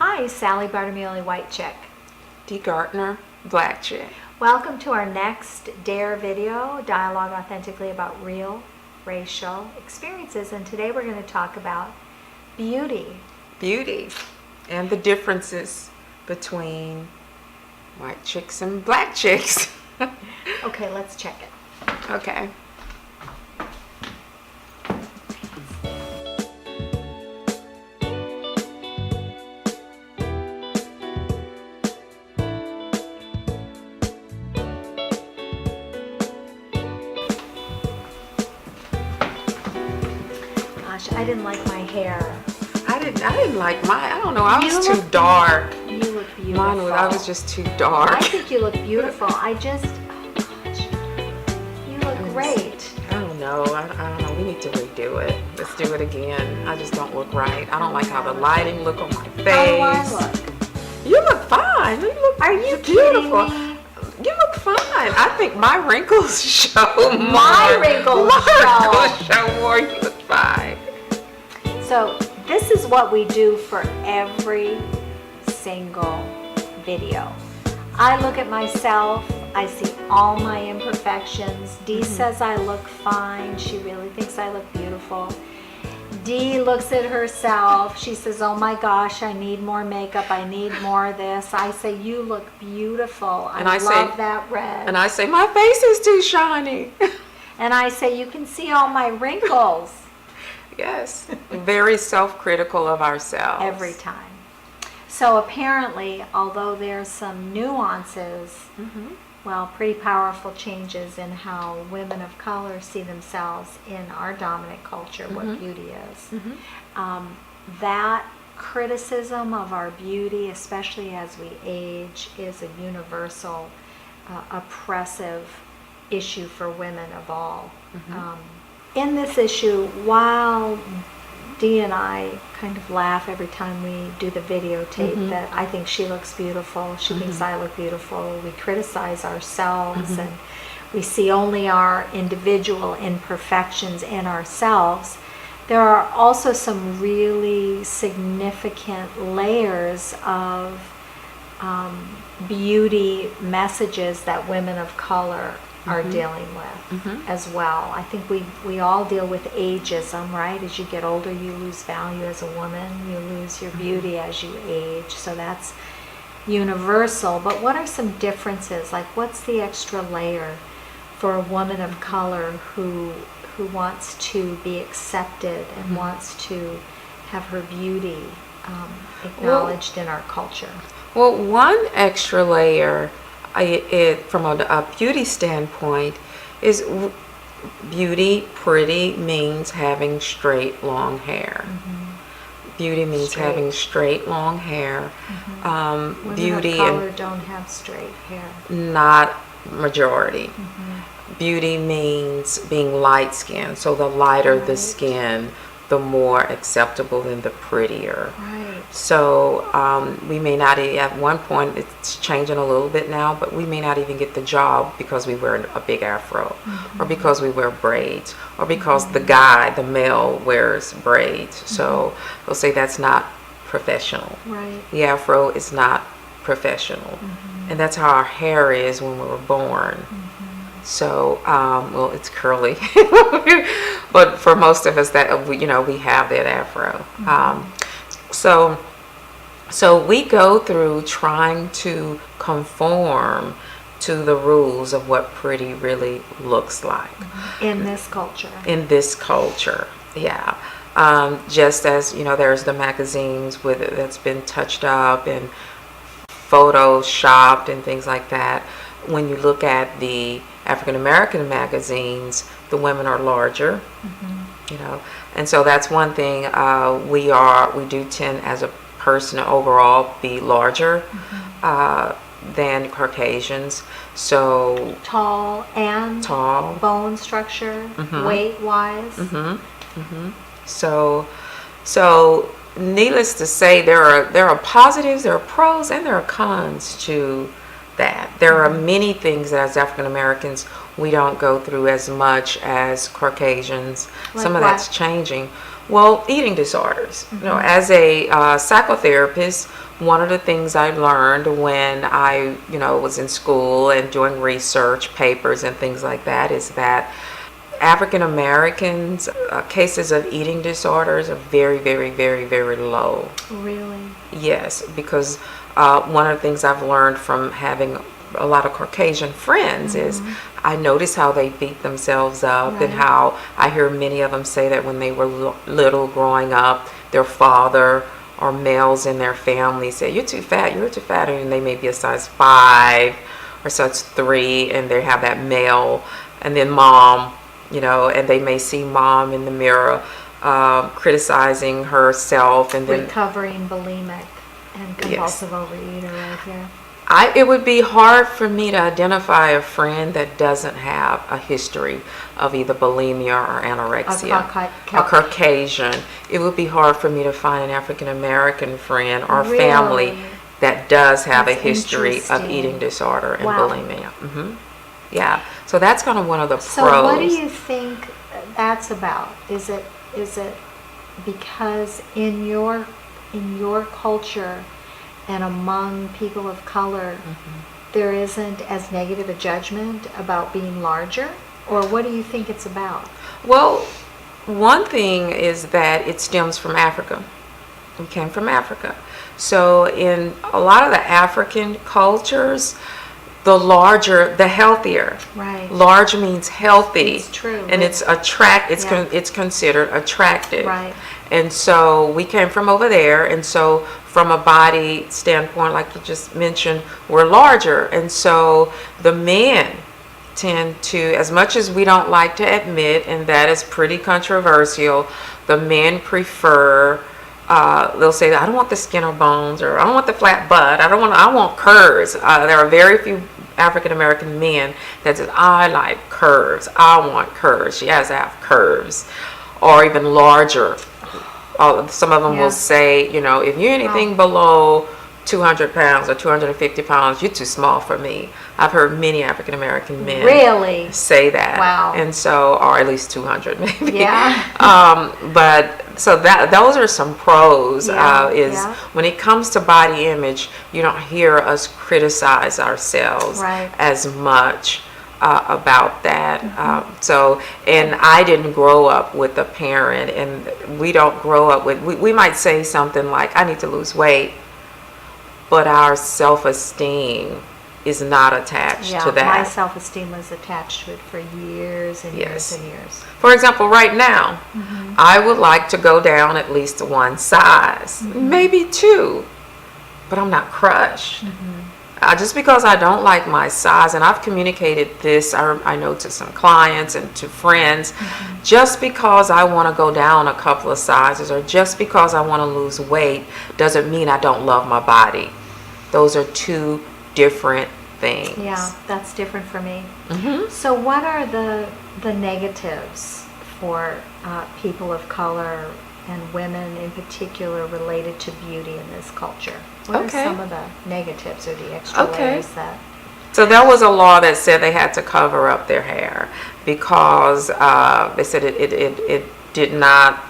Hi, Sally Bartamioli, white chick. Dee Gardner, black chick. Welcome to our next DARE video, Dialogue Authentically About Real Racial Experiences. And today we're going to talk about beauty. Beauty and the differences between white chicks and black chicks. Okay, let's check it. Okay. Gosh, I didn't like my hair. I didn't like mine. I don't know. I was You too look- dark. You look beautiful. I was just too dark. I think you look beautiful. Oh gosh, you look great. I don't know. I don't know. We need to redo it. Let's do it again. I just don't look right. I don't like how the lighting look on my face. How do I look? You look fine. You look Are you beautiful. kidding me? You look fine. I think my wrinkles show more. My wrinkles show more. You look fine. So this is what we do for every single video. I look at myself, I see all my imperfections. Dee says I look fine. She really thinks I look beautiful. Dee looks at herself. She says, oh my gosh, I need more makeup. I need more of this. I say, you look beautiful. And I love say- that red. And I say, my face is too shiny. And I say, you can see all my wrinkles. Yes. Very self-critical of ourselves. Every time. So apparently, although there's some nuances, well, pretty powerful changes in how women of color see themselves in our dominant culture, what beauty is. That criticism of our beauty, especially as we age, is a universal oppressive issue for women of all. In this issue, while Dee and I kind of laugh every time we do the videotape that I think she looks beautiful, she thinks I look beautiful, we criticize ourselves and we see only our individual imperfections in ourselves, there are also some really significant layers of beauty messages that women of color are dealing with as well. I think we all deal with ageism, right? As you get older, you lose value as a woman, you lose your beauty as you age, so that's universal. But what are some differences? Like, what's the extra layer for a woman of color who wants to be accepted and wants to have her beauty acknowledged in our culture? Well, one extra layer from a beauty standpoint is beauty. Pretty means having straight long hair. Beauty means having straight long hair. Women Beauty of color don't have straight hair. not majority. Beauty means being light skinned, so the lighter the skin, the more acceptable and the prettier. Right. So we may not, at one point, it's changing a little bit now, but we may not even get the job because we wear a big afro, or because we wear braids, or because the male wears braids. So they'll say that's not professional. Right. The afro is not professional. And that's how our hair is when we were born. So, well, it's curly, but for most of us, that we have that afro. So we go through trying to conform to the rules of what pretty really looks like In this culture. in this culture. Yeah. Just as there's the magazines that's been touched up and photoshopped and things like that. When you look at the African American magazines, the women are larger, and so that's one thing. We do tend, as a person overall, be larger than Caucasians. So Tall and tall. bone structure, weight-wise. So needless to say, there are positives, there are pros, and there are cons to that. There are many things that as African Americans we don't go through as much as Caucasians. Like Some of what? that's changing. Well, eating disorders. You know, as a psychotherapist, one of the things I learned when I, was in school and doing research papers and things like that is that African Americans cases of eating disorders are very, very, very, very low. Really? Yes, because one of the things I've learned from having a lot of Caucasian friends is I notice how they beat themselves up and how I hear many of them say that when they were little growing up, their father or males in their family say, you're too fat, and they may be a size 5 or size 3, and they have that male, and then mom, and they may see mom in the mirror criticizing herself, and then recovering bulimic and compulsive overeater right here. It would be hard for me to identify a friend that doesn't have a history of either bulimia or anorexia. A Caucasian. It would be hard for me to find an African American friend or family that does have a history of eating disorder and bulimia. Yeah. So that's kind of one of the pros. So what do you think that's about? Is it because in your culture and among people of color, there isn't as negative a judgment about being larger? Or what do you think it's about? Well, one thing is that it stems from Africa. We came from Africa. So in a lot of the African cultures, the larger, the healthier. Right. Large means healthy. It's true. And it's it's considered attractive. Right. And so we came from over there, and so from a body standpoint, like you just mentioned, we're larger. And so the men tend to, as much as we don't like to admit, and that is pretty controversial, the men prefer, they'll say, I don't want the skin or bones, or I don't want the flat butt, I want curves. There are very few African American men that say, I like curves, I want curves, she has to have curves, or even larger. Some of them will say, if you're anything below 200 pounds or 250 pounds, you're too small for me. I've heard many African American men really say that. Wow. And so, or at least 200 maybe. Yeah. But so those are some pros. When it comes to body image, you don't hear us criticize ourselves as much about that. And I didn't grow up with a parent, and we don't grow up with, we might say something like, I need to lose weight, but our self-esteem is not attached to that. My self-esteem was attached to it for years and years and years. For example, right now, I would like to go down at least one size, maybe 2, but I'm not crushed. Just because I don't like my size, and I've communicated this, I know, to some clients and to friends, just because I want to go down a couple of sizes or just because I want to lose weight doesn't mean I don't love my body. Those are two different things. Yeah, that's different for me. So what are the negatives for people of color and women in particular related to beauty in this culture? What are some of the negatives or the extra layers that... So there was a law that said they had to cover up their hair because they said it did not,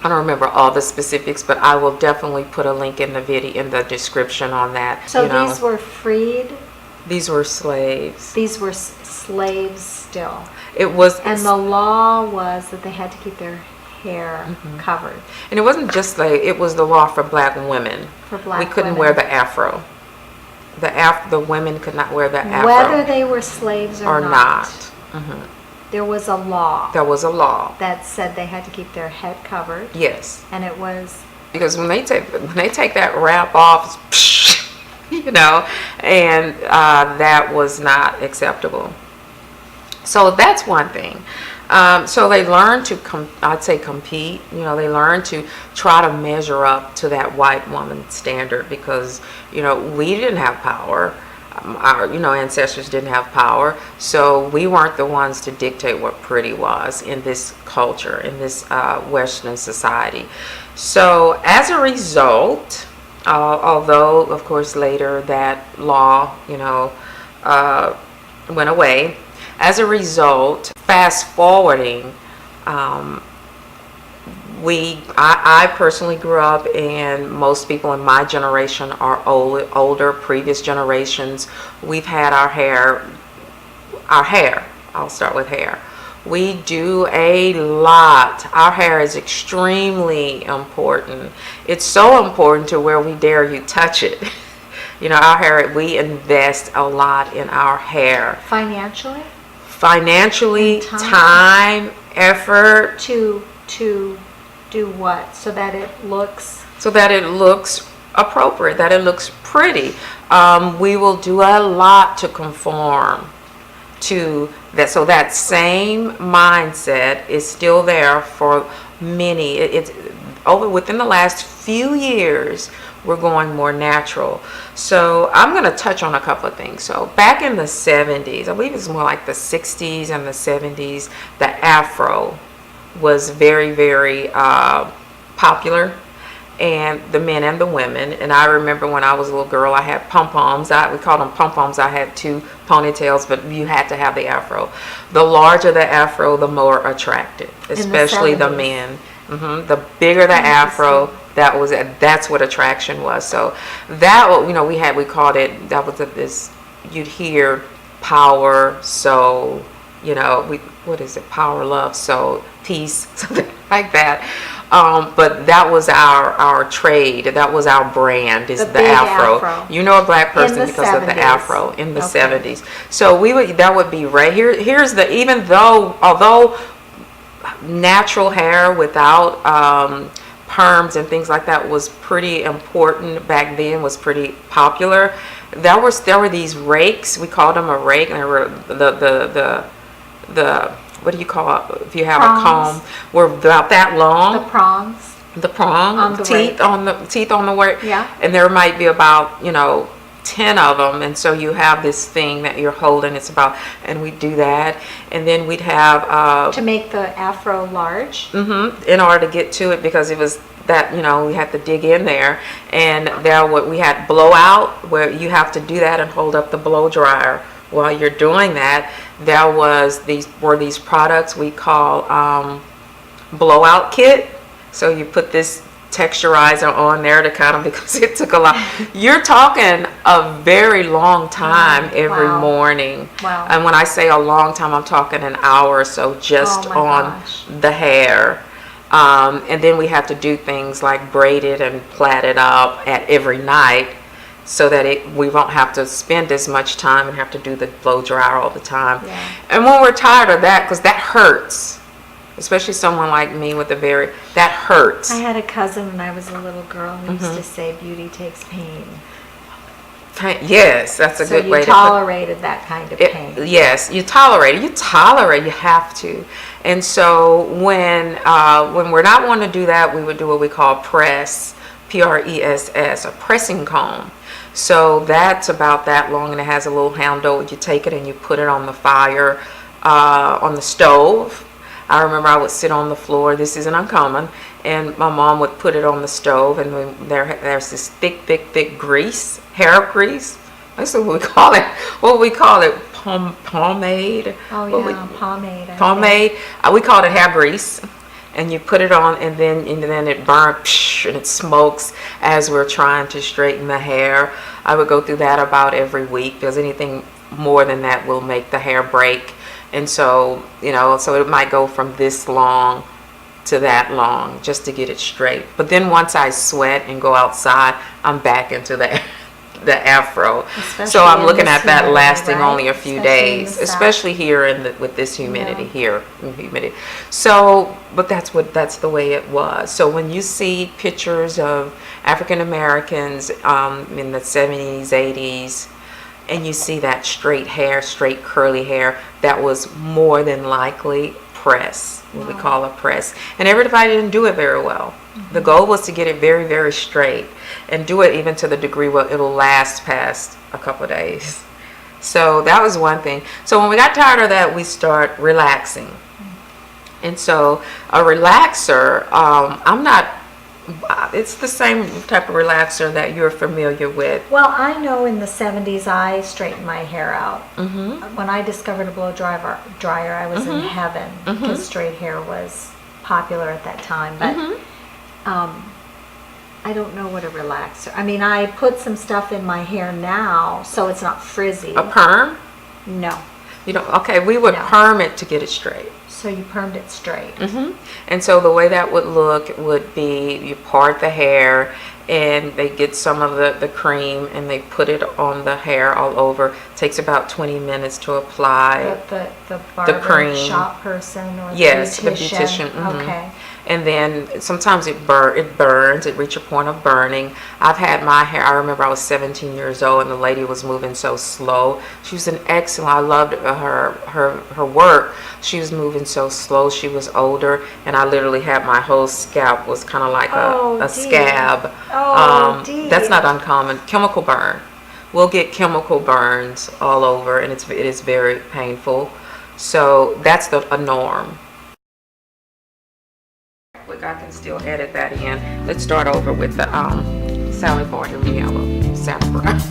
I don't remember all the specifics, but I will definitely put a link in the video, in the description on that. So these were freed? These were slaves. These were slaves still. It was. And the law was that they had to keep their hair covered. And it wasn't just it was the law for black women. For black women. We couldn't wear the afro. The women could not wear the afro. Whether they were slaves or not. There was a law. There was a law that said they had to keep their head covered. Yes. And it was because when they take that wrap off, and that was not acceptable. So that's one thing. So they learn to, compete. They learn to try to measure up to that white woman standard because, we didn't have power. Our, ancestors didn't have power. So we weren't the ones to dictate what pretty was in this culture, in this Western society. So as a result, although, of course, later that law, went away, as a result, fast forwarding, I personally grew up, and most people in my generation are older, previous generations. We've had our hair, I'll start with hair. We do a lot. Our hair is extremely important. It's so important to where we dare you touch it. You know, our hair, we invest a lot in our hair. Financially, time, effort. To do what? So that it looks appropriate, that it looks pretty. We will do a lot to conform to that, so that same mindset is still there for many. It's over within the last few years, we're going more natural. So I'm going to touch on a couple of things. So back in the 70s, I believe it's more like the 60s and the 70s, the afro was very, very popular, and the men and the women. And I remember when I was a little girl, I had pom-poms. We called them pom-poms. I had 2 ponytails, but you had to have the afro. The larger the afro, the more attractive, especially the men. The bigger the afro, that's what attraction was. So that, you know, we called it, that was this, you'd hear power, soul, you know, what is it, power, love, soul, peace, something like that. But that was our trade. That was our brand, is the afro. You know a black person because of the afro in the 70s. So that would be right here. Here's although natural hair without perms and things like that was pretty important back then, was pretty popular. There were these rakes. We called them a rake, and they were the what do you call it if you have prongs. A comb? Were about that long. The prong on the teeth rake. on the work. Yeah. And there might be about 10 of them, and so you have this thing that you're holding. And we do that, and then we'd have to make the afro large. In order to get to it, because it was that we had to dig in there, and we had blowout, where you have to do that and hold up the blow dryer while you're doing that. There were these products we call blowout kit. So you put this texturizer on there to kind of, because it took a lot. You're talking a very long time every morning. Wow. And when I say a long time, I'm talking an hour or so just on the hair. And then we have to do things like braid it and plait it up at every night, so that we won't have to spend as much time and have to do the blow dryer all the time. Yeah. And when we're tired of that, because that hurts, especially someone like me that hurts. I had a cousin when I was a little girl who used to say beauty takes pain. Yes, that's a good way to put it. So you tolerated that kind of pain. Yes, you tolerate it. You have to. And so when we're not wanting to do that, we would do what we call press, PRESS, a pressing comb. So that's about that long, and it has a little handle. You take it and you put it on the fire, on the stove. I remember I would sit on the floor. This isn't uncommon. And my mom would put it on the stove, and there's this thick grease, hair grease. That's what we call it. What we call it, pomade. Oh yeah, pomade. Pomade. We call it hair grease. And you put it on, and then it burns and it smokes as we're trying to straighten the hair. I would go through that about every week, because anything more than that will make the hair break. And so, so it might go from this long to that long just to get it straight. But then once I sweat and go outside, I'm back into the afro. So I'm looking at that lasting only a few days, especially here with this humidity humidity. So, but that's the way it was. So when you see pictures of African Americans in the 70s, 80s, and you see that straight curly hair, that was more than likely press, what we call a press. And everybody didn't do it very well. The goal was to get it very, very straight, and do it even to the degree where it'll last past a couple of days. So that was one thing. So when we got tired of that, we start relaxing. And so a relaxer, it's the same type of relaxer that you're familiar with. Well, I know in the 70s I straightened my hair out. When I discovered a blow dryer, I was in heaven, because straight hair was popular at that time, but I don't know what a relaxer. I mean, I put some stuff in my hair now, so it's not frizzy. A perm? No. You don't. Okay, we would No. perm it to get it straight. So you permed it straight. And so the way that would look would be you part the hair and they get some of the cream and they put it on the hair all over. Takes about 20 minutes to apply. The barber cream. shop person or Yes, the the beautician. Okay. And then sometimes it burns, it reaches a point of burning. I've had my hair, I remember I was 17 years old and the lady was moving so slow. She was an excellent, I loved her work. She was moving so slow, she was older, and I literally had my whole scalp was kind of like a scab. Dear. That's not uncommon. Chemical burn. We'll get chemical burns all over and it is very painful. So that's a norm. I can still edit that in. Let's start over with the Sally Bartolomeo saffron.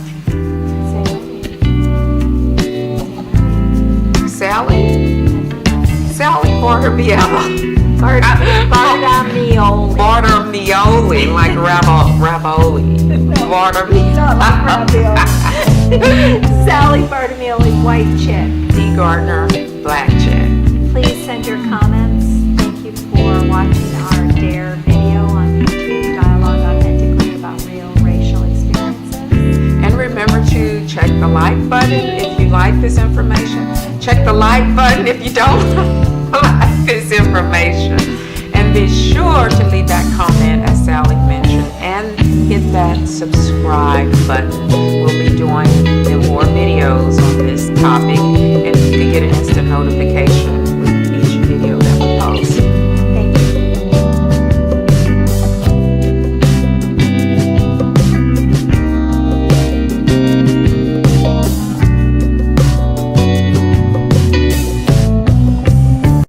Sally Bartolomeo. Bartolomeo, like ravioli. Sally Bartolomeo, white chick. D. Gardner, black chick. Please send your comments. Thank you for watching our DARE video on YouTube, Dialogue Authentically about real racial experiences. And remember to check the like button if you like this information. Check the like button if you don't like this information. And be sure to leave that comment as Sally mentioned and hit that subscribe button. We'll be doing more videos on this topic and you can get an instant notification